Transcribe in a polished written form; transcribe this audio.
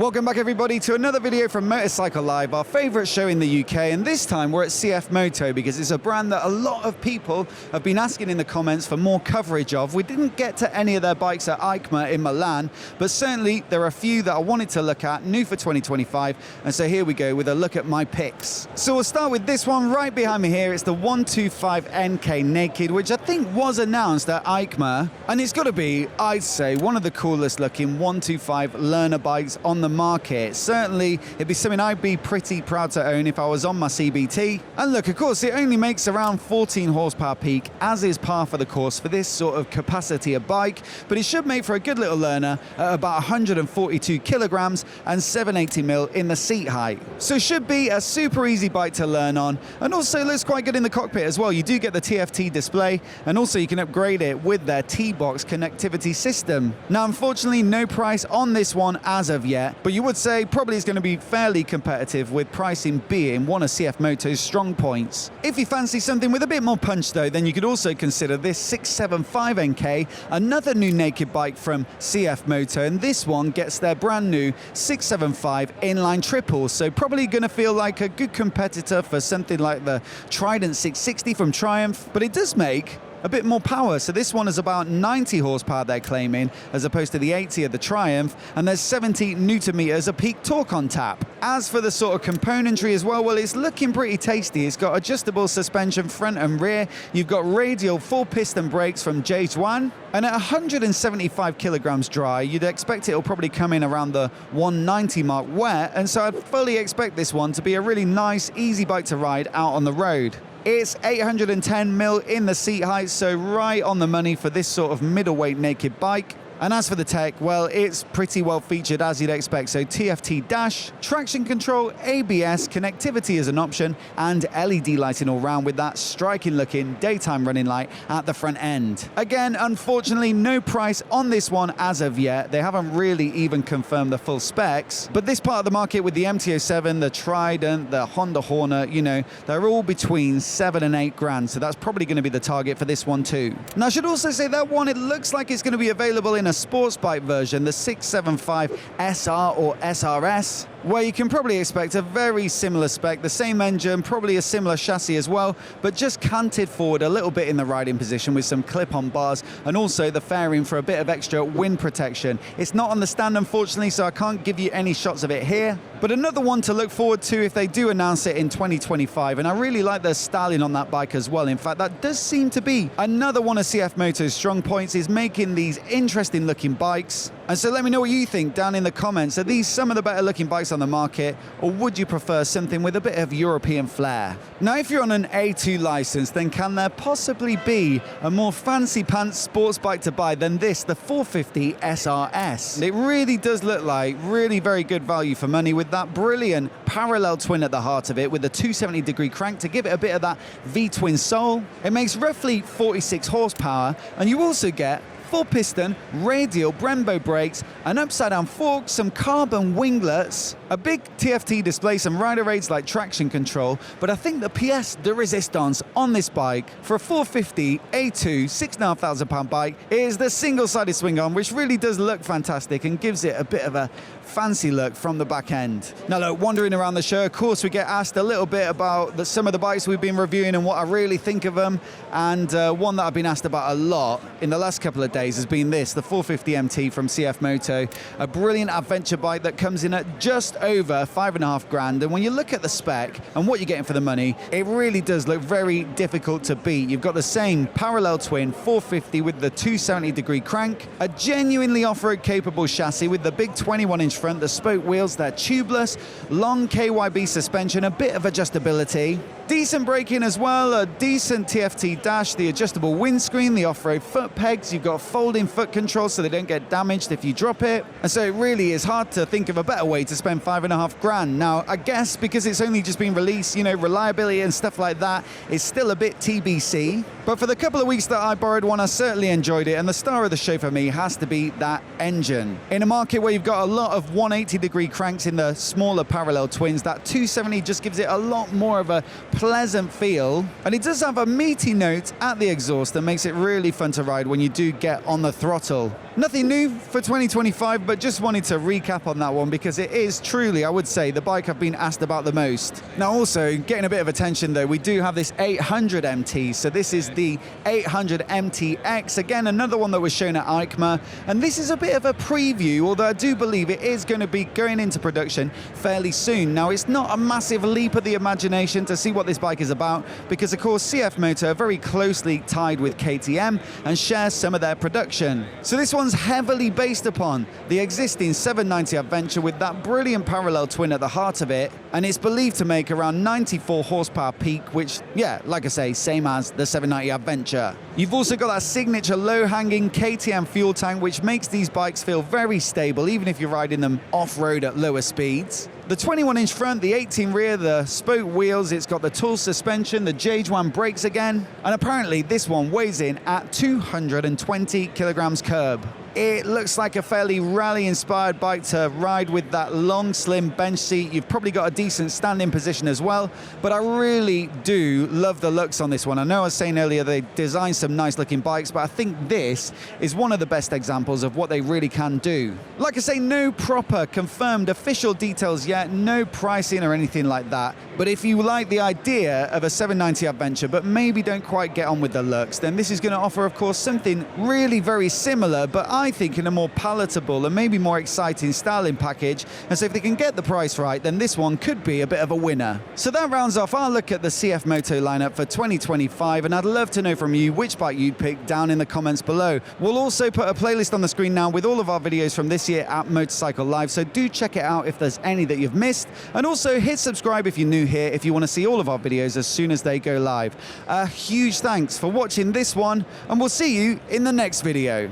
Welcome back everybody to another video from Motorcycle Live, our favourite show in the UK, and this time we're at CFMOTO because it's a brand that a lot of people have been asking in the comments for more coverage of. We didn't get to any of their bikes at EICMA in Milan, but certainly there are a few that I wanted to look at, new for 2025, and so here we go with a look at my picks. So we'll start with this one right behind me here. It's the 125NK Naked, which I think was announced at EICMA, and it's got to be, I'd say, one of the coolest looking 125 learner bikes on the market. Certainly it'd be something I'd be pretty proud to own if I was on my CBT. And look, of course, it only makes around 14 horsepower peak, as is par for the course for this sort of capacity of bike, but it should make for a good little learner at about 142 kilograms and 780mm in the seat height. So should be a super easy bike to learn on, and also looks quite good in the cockpit as well. You do get the TFT display, and also you can upgrade it with their T-Box connectivity system. Now, unfortunately, no price on this one as of yet, but you would say probably it's going to be fairly competitive, with pricing being one of CFMOTO's strong points. If you fancy something with a bit more punch though, then you could also consider this 675NK, another new naked bike from CFMOTO, and this one gets their brand new 675 inline triple, so probably going to feel like a good competitor for something like the Trident 660 from Triumph, but it does make a bit more power. So this one is about 90 horsepower they're claiming, as opposed to the 80 of the Triumph, and there's 70 newton meters of peak torque on tap. As for the sort of componentry as well, it's looking pretty tasty. It's got adjustable suspension front and rear. You've got radial full piston brakes from J1, and at 175 kilograms dry, you'd expect it'll probably come in around the 190 mark wet, and so I'd fully expect this one to be a really nice, easy bike to ride out on the road. It's 810mm in the seat height, so right on the money for this sort of middleweight naked bike. And as for the tech, well, it's pretty well featured as you'd expect. So TFT dash, traction control, ABS, connectivity is an option, and LED lighting all round with that striking looking daytime running light at the front end. Again, unfortunately, no price on this one as of yet. They haven't really even confirmed the full specs, but this part of the market with the MT-07, the Trident, the Honda Hornet, you know, they're all between 7 and 8 grand. So that's probably going to be the target for this one too. Now, I should also say that one, it looks like it's going to be available in a sports bike version, the 675 SR or SRS, where you can probably expect a very similar spec, the same engine, probably a similar chassis as well, but just canted forward a little bit in the riding position with some clip-on bars, and also the fairing for a bit of extra wind protection. It's not on the stand, unfortunately, so I can't give you any shots of it here, but another one to look forward to if they do announce it in 2025, and I really like the styling on that bike as well. In fact, that does seem to be another one of CFMOTO's strong points, is making these interesting looking bikes. And so let me know what you think down in the comments. Are these some of the better looking bikes on the market, or would you prefer something with a bit of European flair? Now, if you're on an A2 license, then can there possibly be a more fancy pants sports bike to buy than this, the 450 SRS? It really does look like really very good value for money, with that brilliant parallel twin at the heart of it, with a 270-degree crank to give it a bit of that V-twin soul. It makes roughly 46 horsepower, and you also get full piston, radial Brembo brakes, an upside down fork, some carbon winglets, a big TFT display, some rider aids like traction control, but I think the pièce de résistance on this bike for a 450 A2 6,500 pound bike is the single-sided swing arm, which really does look fantastic and gives it a bit of a fancy look from the back end. Now look, wandering around the show, of course we get asked a little bit about some of the bikes we've been reviewing and what I really think of them, and one that I've been asked about a lot in the last couple of days has been this, the 450 MT from CFMOTO, a brilliant adventure bike that comes in at just over 5.5 grand, and when you look at the spec and what you're getting for the money, it really does look very difficult to beat. You've got the same parallel twin 450 with the 270-degree crank, a genuinely off-road capable chassis with the big 21-inch front, the spoke wheels, they're tubeless, long KYB suspension, a bit of adjustability, decent braking as well, a decent TFT dash, the adjustable windscreen, the off-road foot pegs, you've got folding foot controls so they don't get damaged if you drop it, and so it really is hard to think of a better way to spend 5.5 grand. Now, I guess because it's only just been released, you know, reliability and stuff like that is still a bit TBC, but for the couple of weeks that I borrowed one, I certainly enjoyed it, and the star of the show for me has to be that engine. In a market where you've got a lot of 180-degree cranks in the smaller parallel twins, that 270 just gives it a lot more of a pleasant feel, and it does have a meaty note at the exhaust that makes it really fun to ride when you do get on the throttle. Nothing new for 2025, but just wanted to recap on that one because it is truly, I would say, the bike I've been asked about the most. Now also, getting a bit of attention though, we do have this 800 MT, so this is the 800 MTX, again another one that was shown at EICMA, and this is a bit of a preview, although I do believe it is going to be going into production fairly soon. Now it's not a massive leap of the imagination to see what this bike is about, because of course CFMOTO are very closely tied with KTM and share some of their production. So this one's heavily based upon the existing 790 Adventure with that brilliant parallel twin at the heart of it, and it's believed to make around 94 horsepower peak, which, yeah, like I say, same as the 790 Adventure. You've also got that signature low-hanging KTM fuel tank, which makes these bikes feel very stable, even if you're riding them off-road at lower speeds. The 21-inch front, the 18 rear, the spoke wheels, it's got the tool suspension, the J1 brakes again, and apparently this one weighs in at 220 kilograms curb. It looks like a fairly rally-inspired bike to ride with that long, slim bench seat. You've probably got a decent standing position as well, but I really do love the looks on this one. I know I was saying earlier they designed some nice-looking bikes, but I think this is one of the best examples of what they really can do. Like I say, no proper confirmed official details yet, no pricing or anything like that, but if you like the idea of a 790 Adventure but maybe don't quite get on with the looks, then this is going to offer, of course, something really very similar, but I think in a more palatable and maybe more exciting styling package. And so if they can get the price right, then this one could be a bit of a winner. So that rounds off our look at the CFMOTO lineup for 2025, and I'd love to know from you which bike you'd pick down in the comments below. We'll also put a playlist on the screen now with all of our videos from this year at Motorcycle Live, so do check it out if there's any that you've missed, and also hit subscribe if you're new here if you want to see all of our videos as soon as they go live. A huge thanks for watching this one, and we'll see you in the next video.